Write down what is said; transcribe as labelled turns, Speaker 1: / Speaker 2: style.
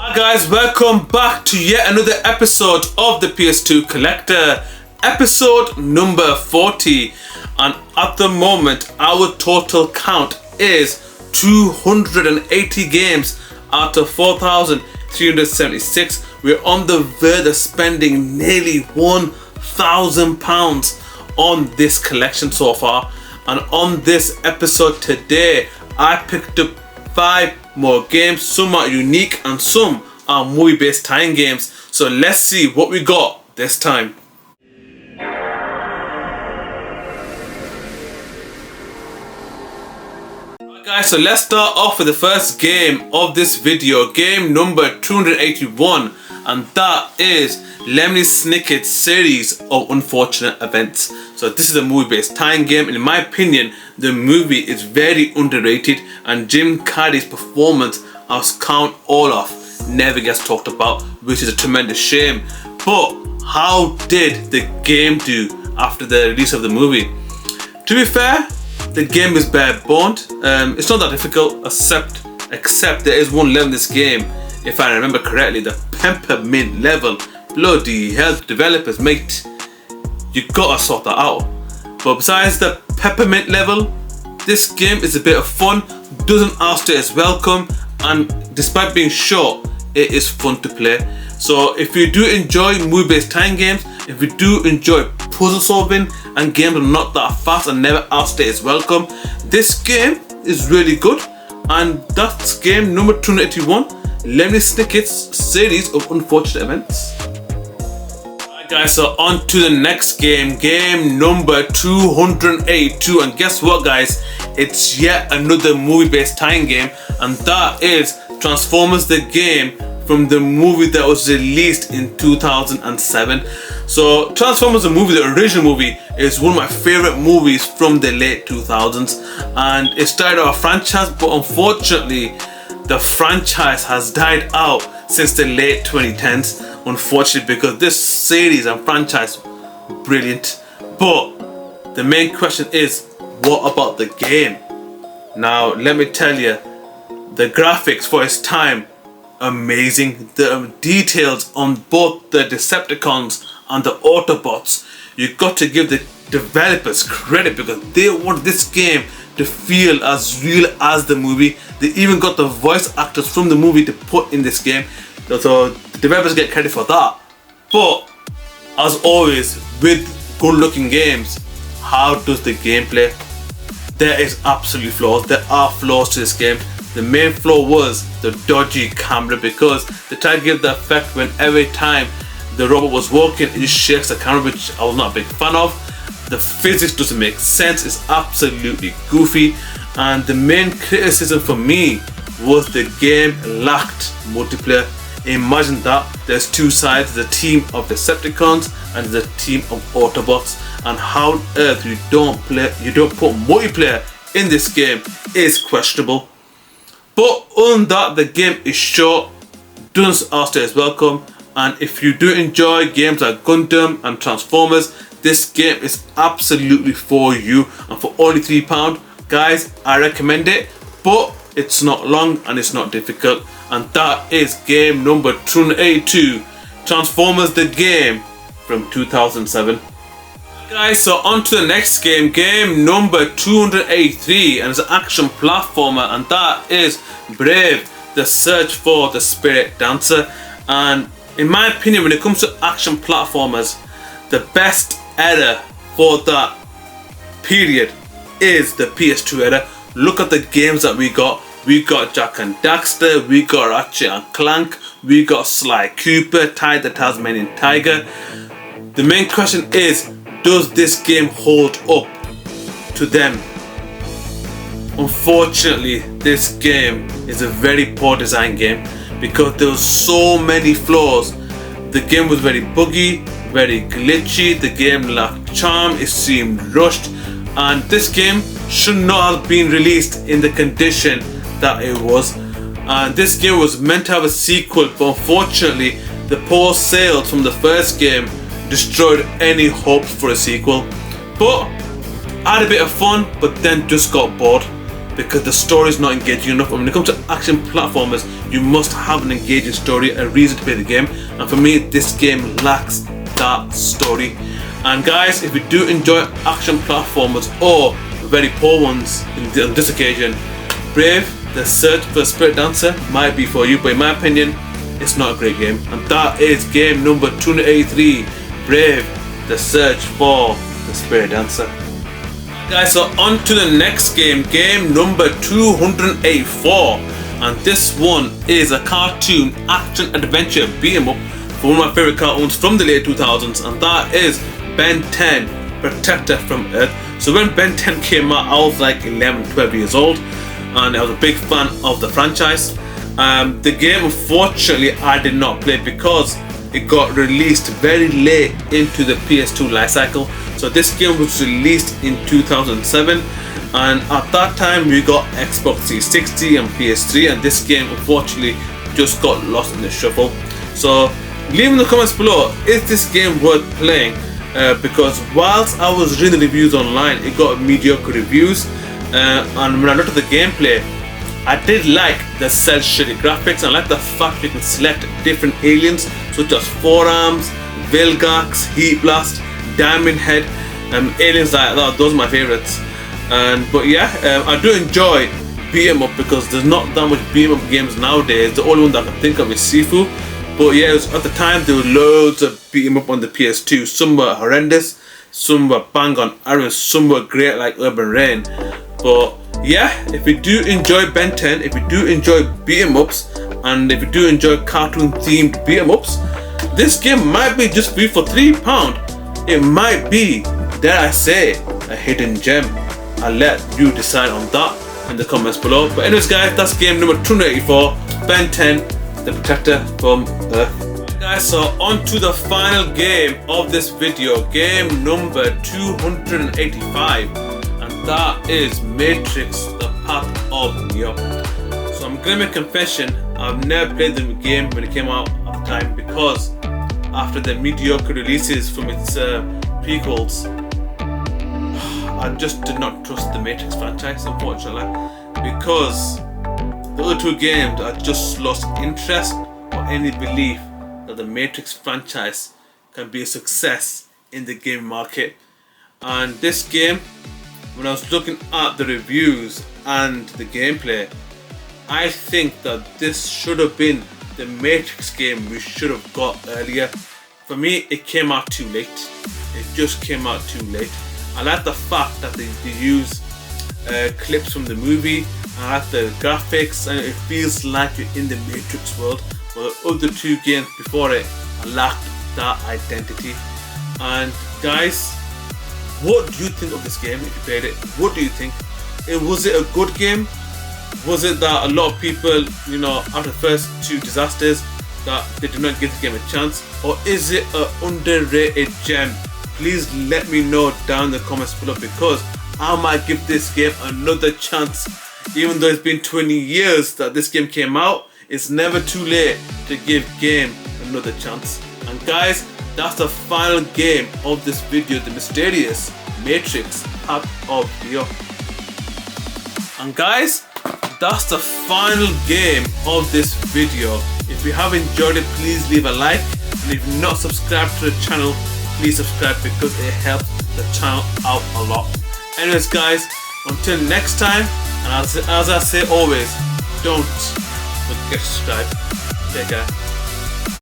Speaker 1: Hi guys, welcome back to yet another episode of the PS2 Collector, episode number 40, and at the moment our total count is 280 games out of 4,376. We're on the verge of spending nearly £1,000 on this collection so far, and on this episode today I picked up 5 more games. Some are unique and some are movie based tie-in games, so let's see what we got this time. Alright guys, so let's start off with the first game of this video, game number 281, and that is Lemony Snicket's series of unfortunate events. So this is a movie based tie-in game, and in my opinion the movie is very underrated, and Jim Carrey's performance as Count Olaf never gets talked about, which is a tremendous shame. But how did the game do after the release of the movie? To be fair, the game is bare boned. It's not that difficult, except there is one level in this game, if I remember correctly, the peppermint level. Bloody hell, developers, mate, you gotta sort that out. But besides the peppermint level, this game is a bit of fun, doesn't outstay its welcome, and despite being short, it is fun to play. So if you do enjoy movie based time games, if you do enjoy puzzle solving and games that are not that fast and never outstay its welcome, this game is really good. And that's game number 281, Lemony Snicket's series of unfortunate events. Alright guys, so on to the next game, game number 282, and guess what guys, it's yet another movie based tie-in game, and that is Transformers the game from the movie that was released in 2007. So Transformers the movie, the original movie, is one of my favorite movies from the late 2000s, and it started our franchise, but unfortunately the franchise has died out since the late 2010s, unfortunately, because this series and franchise brilliant. But the main question is, what about the game? Now let me tell you, the graphics for its time, amazing. The details on both the Decepticons and the Autobots, you got to give the developers credit, because they want this game to feel as real as the movie. They even got the voice actors from the movie to put in this game, so the developers get credit for that. But as always with good looking games, how does the gameplay? There is absolutely flaws. There are flaws to this game. The main flaw was the dodgy camera, because they tried to give the effect when every time the robot was walking it just shakes the camera, which I was not a big fan of. The physics doesn't make sense, it's absolutely goofy, and the main criticism for me was the game lacked multiplayer. Imagine that, there's two sides, the team of Decepticons and the team of Autobots, and how on earth you don't put multiplayer in this game is questionable. But other than that, the game is short, doesn't outstay its welcome, and if you do enjoy games like Gundam and Transformers, this game is absolutely for you. And for only £3, guys, I recommend it. But it's not long and it's not difficult, and that is game number 282, Transformers the game from 2007. Guys, so on to the next game, game number 283, and it's an action platformer, and that is Brave, the Search for the Spirit Dancer. And in my opinion, when it comes to action platformers, the best era for that period is the PS2 era. Look at the games that we got. We got Jak and Daxter, we got Ratchet and Clank, we got Sly Cooper, Ty the Tasmanian Tiger. The main question is, does this game hold up to them? Unfortunately, this game is a very poor design game, because there was so many flaws. The game was very buggy, very glitchy, the game lacked charm, it seemed rushed, and this game should not have been released in the condition that it was. And this game was meant to have a sequel, but unfortunately the poor sales from the first game destroyed any hopes for a sequel. But I had a bit of fun, but then just got bored. because the story is not engaging enough. And when it comes to action platformers, you must have an engaging story, a reason to play the game. And for me, this game lacks that story. And guys, if you do enjoy action platformers or very poor ones on this occasion, Brave: The Search for the Spirit Dancer might be for you, but in my opinion, it's not a great game. And that is game number 283, Brave: The Search for the Spirit Dancer. Guys, so on to the next game, game number 284, and this one is a cartoon action adventure beat 'em up for one of my favorite cartoons from the late 2000s, and that is Ben 10, Protector from Earth. So when Ben 10 came out, I was like 11, 12 years old, and I was a big fan of the franchise. The game, unfortunately, I did not play because it got released very late into the PS2 lifecycle. So this game was released in 2007, and at that time we got Xbox 360 and PS3, and this game unfortunately just got lost in the shuffle. So leave in the comments below, is this game worth playing? Because whilst I was reading the reviews online, it got mediocre reviews, and when I looked at the gameplay, I did like the cel-shaded graphics. I like the fact you can select different aliens such as Forearms, Vilgax, Heat Blast, Diamond Head, aliens like that. Those are my favorites. But yeah, I do enjoy beat 'em up because there's not that much beat 'em up games nowadays. The only one that I can think of is Sifu. But yeah, at the time there were loads of beat 'em up on the PS2. Some were horrendous, some were bang on arrows, some were great like Urban Rain. But yeah, if you do enjoy Ben 10, if you do enjoy beat 'em ups, and if you do enjoy cartoon themed beat 'em ups, this game might be just for you for £3. It might be, dare I say, a hidden gem. I'll let you decide on that in the comments below. But anyways guys, that's game number 284, Ben 10, the Protector from Earth. Guys, so on to the final game of this video, game number 285, and that is Matrix: The Path of Neo. So I'm gonna make a confession, I've never played the game when it came out at the time, because after the mediocre releases from its prequels, I just did not trust the Matrix franchise, unfortunately, because the other two games I just lost interest or any belief that the Matrix franchise can be a success in the game market. And this game, when I was looking at the reviews and the gameplay, I think that this should have been the Matrix game we should have got earlier. For me, it came out too late. It just came out too late. I like the fact that they use clips from the movie. I like the graphics, and it feels like you're in the Matrix world. But the other two games before it, I lacked that identity. And guys, what do you think of this game if you played it? What do you think? Was it a good game? Was it that a lot of people, you know, after the first two disasters, that they did not give the game a chance? Or is it an underrated gem? Please let me know down in the comments below, because I might give this game another chance. Even though it's been 20 years that this game came out, it's never too late to give game another chance. And guys, that's the final game of this video, the mysterious Matrix: Path of Neo. And guys, that's the final game of this video. If you have enjoyed it, please leave a like, and if you're not subscribed to the channel, please subscribe, because it helps the channel out a lot. Anyways guys, until next time, and as I say always, don't forget to subscribe. Take care.